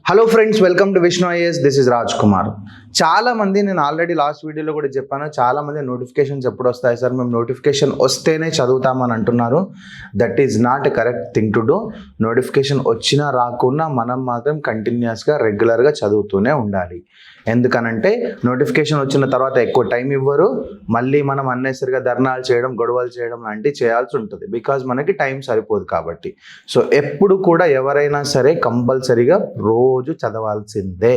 Hello friends, welcome to Vishnu IAS. This is Raj Kumar. చాలా మంది, నేను ఆల్రెడీ లాస్ట్ వీడియోలో కూడా చెప్పాను, చాలా మంది నోటిఫికేషన్స్ ఎప్పుడు వస్తాయి సార్, మేము నోటిఫికేషన్ వస్తేనే చదువుతామని అంటున్నారు. That is not a correct thing to do. Notification వచ్చినా రాకున్నా మనం మాత్రం కంటిన్యూస్గా రెగ్యులర్గా చదువుతూనే ఉండాలి. ఎందుకనంటే నోటిఫికేషన్ వచ్చిన తర్వాత ఎక్కువ టైం ఇవ్వరు, మళ్ళీ మనం అన్నెసరిగా ధర్నాలు చేయడం, గొడవలు చేయడం లాంటివి చేయాల్సి ఉంటుంది. బికాజ్ మనకి టైం సరిపోదు కాబట్టి. సో ఎప్పుడు కూడా ఎవరైనా సరే కంపల్సరీగా రోజు చదవాల్సిందే.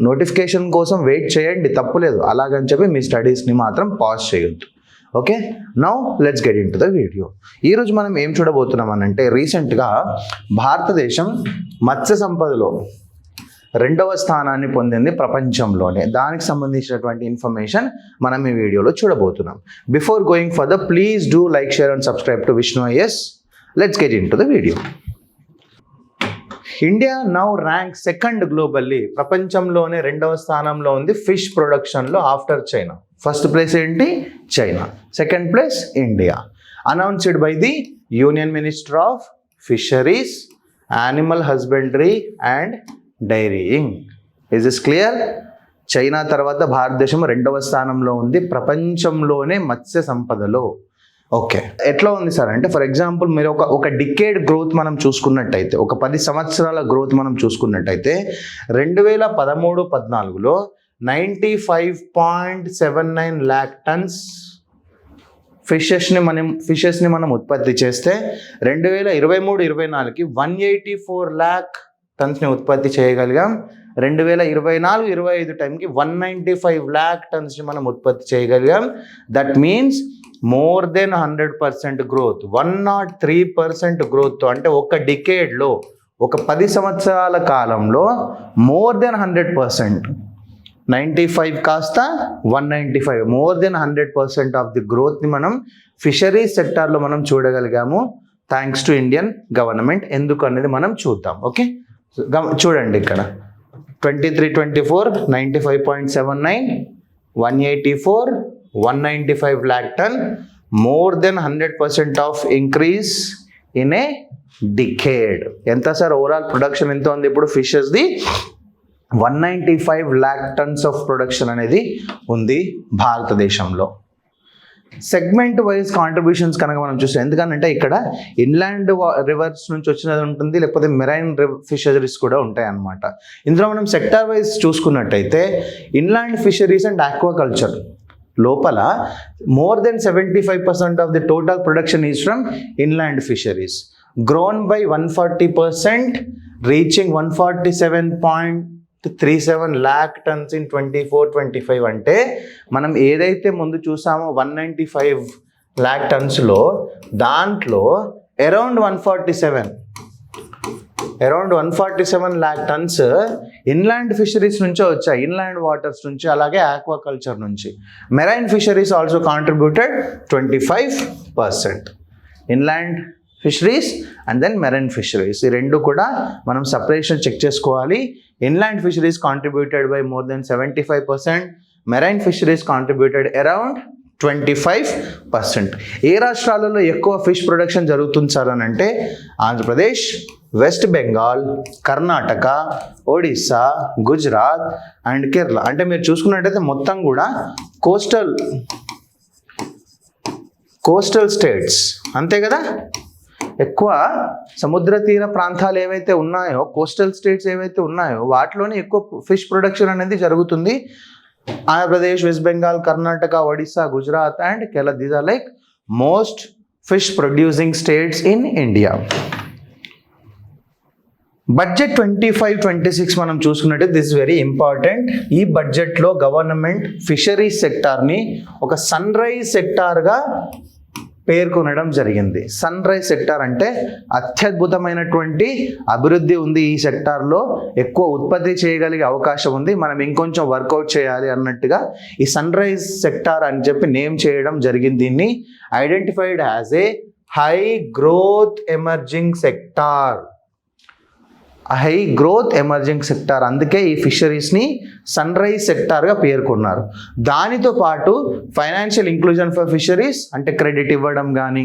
నోటిఫికేషన్ కోసం వెయిట్ చేయండి, తప్పులేదు. అలాగని చెప్పి మీ స్టడీస్ని మాత్రం పాజ్ చేయొద్దు. Okay, now let's get in to the video. ఈరోజు మనం ఏం చూడబోతున్నాం అనంటే, రీసెంట్గా భారతదేశం మత్స్య సంపదలో 2వ స్థానాన్ని పొందింది ప్రపంచంలోనే. దానికి సంబంధించినటువంటి ఇన్ఫర్మేషన్ మనం ఈ వీడియోలో చూడబోతున్నాం. Before going further, please do like, share and subscribe to Vishnu IAS. Let's get in to the video. India now rank second globally. ప్రపంచంలోనే 2వ స్థానంలో ఉంది ఫిష్ ప్రొడక్షన్లో ఆఫ్టర్ చైనా. ఫస్ట్ ప్లేస్ ఏంటి? China. Second place India. Announced by the union minister of fisheries, animal husbandry and dairying. Is this clear? China తర్వాత భారతదేశం 2వ స్థానంలో ఉంది ప్రపంచంలోనే మత్స్య సంపదలో. ఓకే, ఎట్లా ఉంది సార్ అంటే, ఫర్ ఎగ్జాంపుల్ మీరు ఒక డికేడ్ గ్రోత్ మనం చూసుకున్నట్టయితే, ఒక 10 సంవత్సరాల గ్రోత్ మనం చూసుకున్నట్టయితే 2013-14లో 95.79 lakh టన్స్ ఫిషెస్ని మనం ఉత్పత్తి చేస్తే 2023-24కి 184 lakh టన్స్ని ఉత్పత్తి చేయగలిగాం. 2024-25 టైంకి 195 lakh టన్స్ని మనం ఉత్పత్తి చేయగలిగాం. That means more then 100% growth, 103% growth. అంటే ఒక డికేడ్లో, ఒక 10 సంవత్సరాల కాలంలో మోర్ దెన్ 100%, 95 కాస్త 195, మోర్ దెన్ 100% ఆఫ్ ది గ్రోత్ని మనం ఫిషరీస్ సెక్టార్లో మనం చూడగలిగాము, థ్యాంక్స్ టు ఇండియన్ గవర్నమెంట్. ఎందుకు అనేది మనం చూద్దాం. ఓకే, చూడండి ఇక్కడ 23-24 95.79, 184, 195 lakh ton, more than 100% of increase in a decade. ఎంత సార్ ఓవరాల్ ప్రొడక్షన్ ఎంత ఉంది ఇప్పుడు ఫిషెస్ది? 195 lakh tons ఆఫ్ ప్రొడక్షన్ అనేది ఉంది భారతదేశంలో. సెగ్మెంట్ వైజ్ కాంట్రిబ్యూషన్స్ కనుక మనం చూస్తాం, ఎందుకంటే ఇక్కడ ఇన్లాండ్ రివర్స్ నుంచి వచ్చినది ఉంటుంది, లేకపోతే మెరైన్ ఫిషరీస్ కూడా ఉంటాయి అన్నమాట. ఇందులో మనం సెక్టార్ వైజ్ చూసుకున్నట్టయితే ఇన్లాండ్ ఫిషరీస్ అండ్ ఆక్వాకల్చర్ లోపల more than 75% of the total production is from inland fisheries, grown by 140%, reaching 147.37 lakh turns in 24-25. అంటే మనం ఏదైతే ముందు చూసామో 195 lakh టన్స్లో, దాంట్లో around 147 lakh tons inland fisheries నుంచే వచ్చాయి, ఇన్లాండ్ వాటర్స్ నుంచి, అలాగే ఆక్వాకల్చర్ నుంచి. Marine fisheries also contributed 25%. Inland fisheries and then marine fisheries, ఈ రెండు కూడా మనం సపరేషన్ చెక్ చేసుకోవాలి. Inland fisheries contributed by more than 75%, marine fisheries contributed around 25%. ఏ రాష్ట్రాలలో ఎక్కువ ఫిష్ ప్రొడక్షన్ జరుగుతుంది సార్ అని అంటే, ఆంధ్రప్రదేశ్, వెస్ట్ బెంగాల్, కర్ణాటక, ఒడిస్సా, గుజరాత్ అండ్ కేరళ. అంటే మీరు చూసుకున్నట్టయితే మొత్తం కూడా కోస్టల్ స్టేట్స్, అంతే కదా. ఎక్కువ సముద్ర తీర ప్రాంతాలు ఏవైతే ఉన్నాయో, కోస్టల్ స్టేట్స్ ఏవైతే ఉన్నాయో, వాటిలోనే ఎక్కువ ఫిష్ ప్రొడక్షన్ అనేది జరుగుతుంది. Andhra Pradesh, West Bengal, Karnataka, Odisha, Gujarat and Kerala, these are like most fish producing states in India. Budget 25-26 మనం చూసుకున్నట్టు, దిస్ ఇస్ వెరీ ఇంపార్టెంట్. ఈ బడ్జెట్లో గవర్నమెంట్ ఫిషరీస్ సెక్టార్ని ఒక సన్ రైజ్ సెక్టార్గా పేర్కొనడం జరిగింది. సన్ రైజ్ సెక్టార్ అంటే అత్యద్భుతమైనటువంటి అభివృద్ధి ఉంది ఈ సెక్టార్లో, ఎక్కువ ఉత్పత్తి చేయగలిగే అవకాశం ఉంది, మనం ఇంకొంచెం వర్కౌట్ చేయాలి అన్నట్టుగా ఈ సన్ రైజ్ సెక్టార్ అని చెప్పి నేమ్ చేయడం జరిగింది. దీన్ని identified as a high growth emerging sector. High growth emerging sector, అందుకే ఈ ఫిషరీస్ని సన్ రైజ్ సెక్టార్గా పేర్కొన్నారు. దానితో పాటు ఫైనాన్షియల్ ఇంక్లూజన్ ఫర్ ఫిషరీస్, అంటే క్రెడిట్ ఇవ్వడం కానీ,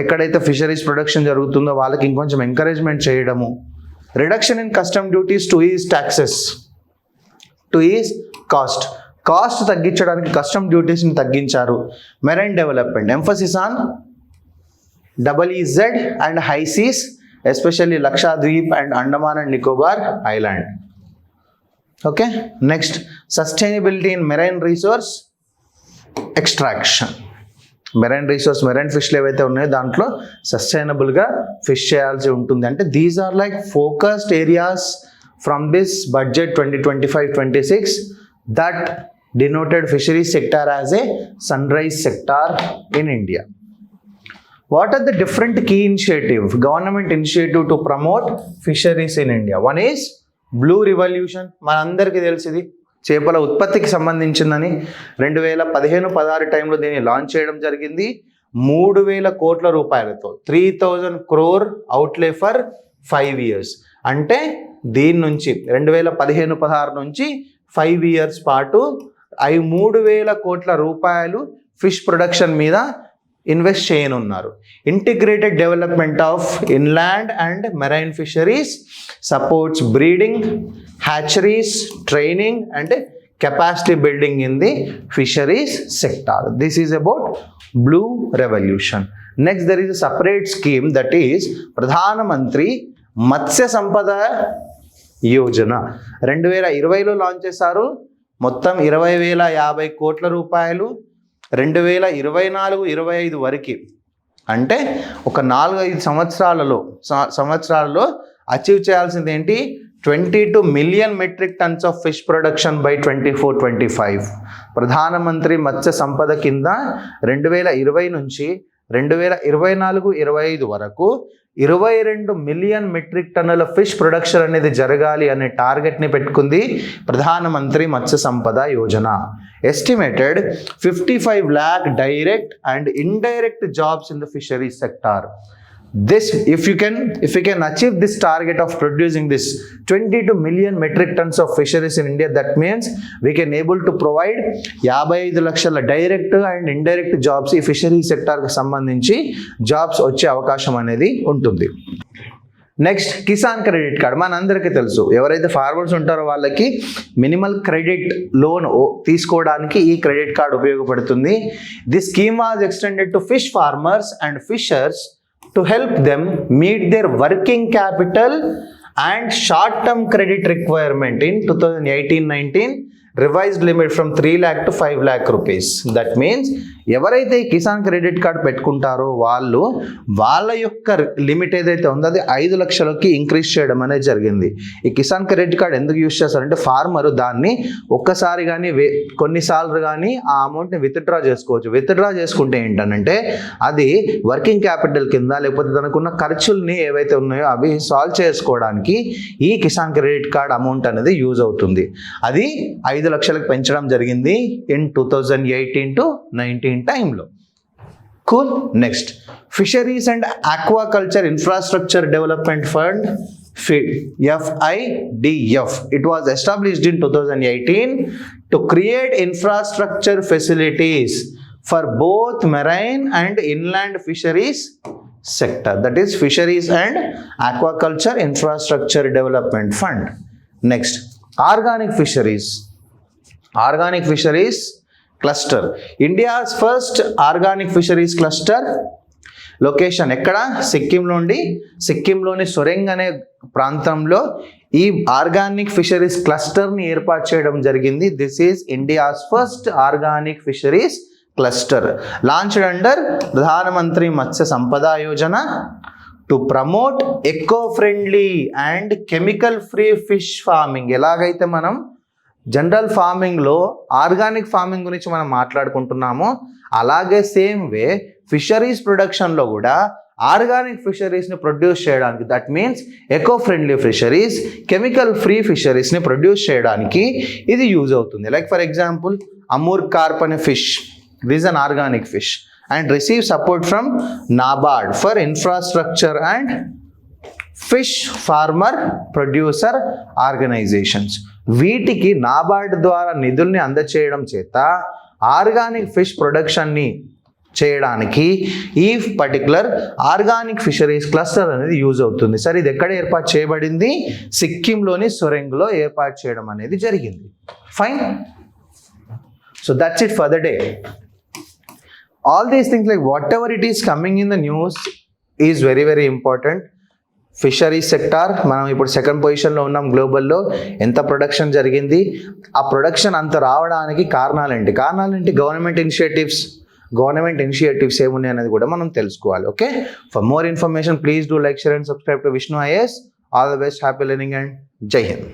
ఎక్కడైతే ఫిషరీస్ ప్రొడక్షన్ జరుగుతుందో వాళ్ళకి ఇంకొంచెం ఎంకరేజ్మెంట్ చేయడము, reduction in custom duties to ease taxes, to ease cost తగ్గించడానికి కస్టమ్ డ్యూటీస్ని తగ్గించారు. Marine development, emphasis on EEZ and high seas, especially Lakshadweep and Andaman and Nicobar island. Okay, next sustainability in marine resource extraction. Marine resource, marine ఫిష్లు ఏవైతే ఉన్నాయో దాంట్లో సస్టైనబుల్గా fish చేయాల్సి ఉంటుంది. అంటే these are like focused areas from this budget 2025-26 that denoted fisheries sector as a sunrise sector in India. What are the different key initiative, government initiative to promote fisheries in India? One is Blue Revolution. మనందరికీ తెలిసింది చేపల ఉత్పత్తికి సంబంధించిందని 2015-16 టైంలో దీన్ని launch చేయడం జరిగింది. 3,000 కోట్ల రూపాయలతో 3,000 crore outlay for 5 years. అంటే దీని నుంచి 2015-16 నుంచి 5 years పాటు 3,000 కోట్ల రూపాయలు ఫిష్ ప్రొడక్షన్ మీద ఇన్వెస్ట్ చేయనున్నారు. Integrated development of inland and marine fisheries supports breeding, hatcheries, training and capacity building in the fisheries sector. This is about blue revolution. Next there is a separate scheme that is Pradhan Mantri మత్స్య సంపద Yojana. 2020లో launch చేశారు. మొత్తం 20,050 కోట్ల రూపాయలు 2024-25 వరకు, అంటే ఒక 4-5 సంవత్సరాలలో అచీవ్ చేయాల్సింది ఏంటి, 22 million metric tons of fish production by 2024-25. ప్రధానమంత్రి మత్స్య సంపద కింద 2020 నుంచి 2024-25 వరకు 22 మిలియన్ మెట్రిక్ టన్నుల ఫిష్ ప్రొడక్షన్ అనేది జరగాలి అనే టార్గెట్ని పెట్టుకుంది ప్రధానమంత్రి మత్స్య సంపద Sampada. Estimated 55 lakh direct and indirect jobs in the fisheries sector. This, if you can achieve this target of producing this 22 million metric tons of fisheries in India, that means we can able to provide 55 లక్షల direct and indirect jobs ఈ fishery సెక్టార్కి సంబంధించి jobs వచ్చే అవకాశం అనేది ఉంటుంది. Next Kisan credit card. మనందరికీ తెలుసు, ఎవరైతే ఫార్మర్స్ ఉంటారో వాళ్ళకి మినిమల్ క్రెడిట్ లోన్ తీసుకోవడానికి ఈ క్రెడిట్ కార్డ్ ఉపయోగపడుతుంది. This scheme was extended to fish farmers and fishers to help them meet their working capital and short-term credit requirement in 2018-19 revised limit from 3 lakh to 5 lakh rupees. That means ఎవరైతే ఈ Kisan credit card పెట్టుకుంటారో వాళ్ళ యొక్క limit ఏదైతే ఉందో అది 5 లక్షలకి increase చేయడం అనేది జరిగింది. ఈ కిసాన్ క్రెడిట్ కార్డ్ ఎందుకు యూజ్ చేస్తారంటే ఫార్మరు దాన్ని ఒక్కసారి కానీ కొన్నిసార్లు కానీ ఆ అమౌంట్ని విత్డ్రా చేసుకోవచ్చు. విత్డ్రా చేసుకుంటే ఏంటంటే అది వర్కింగ్ క్యాపిటల్ కింద లేకపోతే తనకున్న ఖర్చుల్ని ఏవైతే ఉన్నాయో అవి సాల్వ్ చేసుకోవడానికి ఈ కిసాన్ క్రెడిట్ కార్డ్ అమౌంట్ అనేది యూజ్ అవుతుంది. అది 5 లక్షలకు పెంచడం జరిగింది ఇన్ 2018-19 టైంలో. Cool. Next fisheries and aquaculture infrastructure development fund, FIDF. It was established in 2018 to create infrastructure facilities for both marine and inland fisheries sector. That is Fisheries and Aquaculture Infrastructure Development Fund. Next, organic fisheries. Organic fisheries cluster. India's first organic fisheries cluster location ఎక్కడ, సిక్కింలోని సొరెంగ్ అనే ప్రాంతంలో ఈ organic fisheries క్లస్టర్ని ఏర్పాటు చేయడం జరిగింది. This is India's first organic fisheries cluster launched under ప్రధానమంత్రి మత్స్య సంపద Yojana to promote eco friendly and chemical free fish farming. ఎలాగైతే మనం జనరల్ ఫార్మింగ్లో ఆర్గానిక్ ఫార్మింగ్ గురించి మనం మాట్లాడుకుంటున్నామో అలాగే సేమ్ వే ఫిషరీస్ ప్రొడక్షన్లో కూడా ఆర్గానిక్ ఫిషరీస్ని ప్రొడ్యూస్ చేయడానికి, that means eco friendly fisheries, chemical free ఫిషరీస్ని ప్రొడ్యూస్ చేయడానికి ఇది యూజ్ అవుతుంది. Like for example amur carp అనే fish, this an organic fish and receive support from NABARD for infrastructure and fish farmer producer organisations. వీటికి నాబార్డ్ ద్వారా నిధుల్ని అందచేయడం చేత ఆర్గానిక్ ఫిష్ ప్రొడక్షన్ని చేయడానికి ఈ పర్టికులర్ ఆర్గానిక్ ఫిషరీస్ క్లస్టర్ అనేది యూజ్ అవుతుంది. సార్ ఇది ఎక్కడ ఏర్పాటు చేయబడింది? సిక్కింలోని సొరెంగ్లో ఏర్పాటు చేయడం అనేది జరిగింది. Fine. So that's it for the day. All these things like what ever it is coming in the news is very very important. Fisheries sector మనం ఇప్పుడు సెకండ్ పొజిషన్లో ఉన్నాం గ్లోబల్లో. ఎంత ప్రొడక్షన్ జరిగింది, ఆ ప్రొడక్షన్ అంత రావడానికి కారణాలేంటి? గవర్నమెంట్ ఇనిషియేటివ్స్ ఏమున్నాయి అనేది కూడా మనం తెలుసుకోవాలి. Okay, for more information please do like, share and subscribe to Vishnu IAS. All the best, happy learning and జై హింద్.